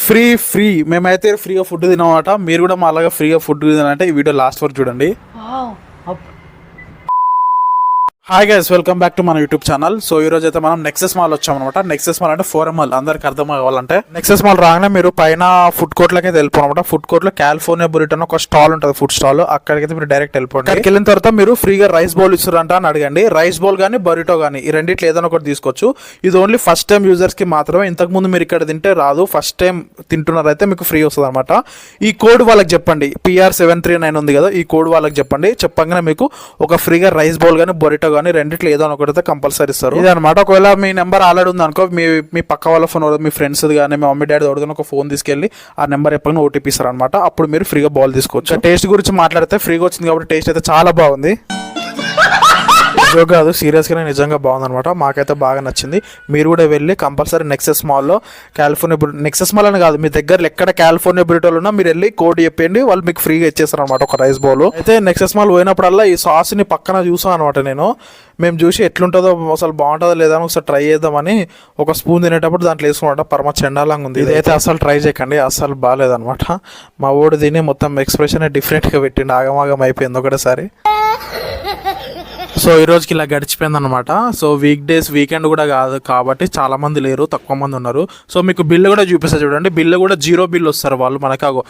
Free మేమైతే ఫ్రీగా food తినమాట. మీరు కూడా మా అలాగా ఫ్రీగా ఫుడ్ తినాలంటే ఈ వీడియో లాస్ట్ వరకు చూడండి. Hi guys, welcome back to మన యూట్యూబ్ ఛానల్. సో ఈ రోజు అయితే మనం నెక్సెస్ మాల్ వచ్చామన్నమాట. నెక్సెస్ మాల్ అంటే 4ML అందరికి అర్థం కావాలంటే నెక్సెస్ మాల్ రాగానే మీరు పైన ఫుడ్ కోర్ట్ లకి అయితే వెళ్ళిపోనమాట. ఫుడ్ కోర్ట్ లో కాలిఫోర్నియా బురిటో అని ఒక స్టాల్ ఉంటుంది, ఫుడ్ స్టాల్. అక్కడికైతే మీరు డైరెక్ట్ వెళ్ళిపోండి. అక్కడికి వెళ్ళిన తర్వాత మీరు ఫ్రీగా రైస్ బౌల్ ఇస్తారంట అని అడగండి. రైస్ బౌల్ కానీ బురిటో కానీ ఈ రెండిట్లో ఏదైనా ఒకటి తీసుకోవచ్చు. ఇది ఓన్లీ ఫస్ట్ టైం యూజర్స్ కి మాత్రమే. ఇంతకు ముందు మీరు ఇక్కడ తింటే రాదు. ఫస్ట్ టైం తింటున్నారైతే మీకు ఫ్రీ వస్తుంది అనమాట. ఈ కోడ్ వాళ్ళకి చెప్పండి, PR739 ఉంది కదా, ఈ కోడ్ వాళ్ళకి చెప్పండి. చెప్పగానే మీకు ఒక ఫ్రీగా రైస్ బౌల్ కానీ బొరిటో కానీ రెండిట్లో ఏదో ఒకటి కంపల్సరీ ఇస్తారు. ఇది అనమాట. ఒకవేళ మీ నెంబర్ ఆల్రెడీ ఉంది అనుకో, మీ పక్క వాళ్ళ ఫోన్, మీ ఫ్రెండ్స్ కానీ మీ మమ్మీ డాడీ ఎవరిదైనా ఒక ఫోన్ తీసుకెళ్ళి ఆ నెంబర్ ఎప్పటికీ ఓటీపీ ఇస్తారు అనమాట. అప్పుడు మీరు ఫ్రీగా బాల్ తీసుకోవచ్చు. టేస్ట్ గురించి మాట్లాడితే ఫ్రీగా వచ్చింది కాబట్టి టేస్ట్ అయితే చాలా బాగుంది. జోక్ కాదు, సీరియస్గానే నిజంగా బాగుందనమాట. మాకైతే బాగా నచ్చింది. మీరు కూడా వెళ్ళి కంపల్సరీ నెక్సెస్ మాల్లో నెక్సెస్ మాల్ అని కాదు, మీ దగ్గర ఎక్కడ కాలిఫోర్నియా బురిటోలు ఉన్నా మీరు వెళ్ళి కోడ్ చెప్పండి, వాళ్ళు మీకు ఫ్రీగా ఇచ్చేస్తారు అనమాట ఒక రైస్ బౌల్. అయితే నెక్సెస్ మాల్ పోయినప్పుడల్లా ఈ సాస్ని పక్కన చూసాం అనమాట. మేము చూసి ఎట్లుంటుందో, అసలు బాగుంటుందో లేదా అని ఒకసారి ట్రై చేద్దామని ఒక స్పూన్ తినేటప్పుడు దాంట్లో వేసుకున్నమాట. పరమ చెండాలంగా ఉంది. ఇదైతే అసలు ట్రై చేయకండి, అసలు బాగాలేదనమాట. మా ఓడి తిని మొత్తం ఎక్స్ప్రెషన్ డిఫరెంట్గా పెట్టిండి, ఆగమాగం అయిపోయింది ఒకటేసారి. సో ఈ రోజుకి ఇలా గడిచిపోయింది అనమాట. సో వీకెండ్ కూడా కాదు కాబట్టి చాలా మంది లేరు, తక్కువ మంది ఉన్నారు. సో మీకు బిల్లు కూడా చూపిస్తారు చూడండి. బిల్లు కూడా 0 బిల్ వస్తారు వాళ్ళు. మనకు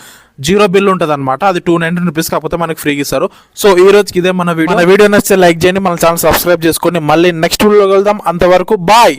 0 బిల్ ఉంటుంది అనమాట. అది $290 కాకపోతే మనకి ఫ్రీగా ఇస్తారు. సో ఈ రోజుకి ఇదే మన వీడియో నచ్చితే లైక్ చేయండి, మన ఛానల్ సబ్స్క్రైబ్ చేసుకోండి. మళ్ళీ నెక్స్ట్ వీడియోలో కలుద్దాం. అంతవరకు బాయ్.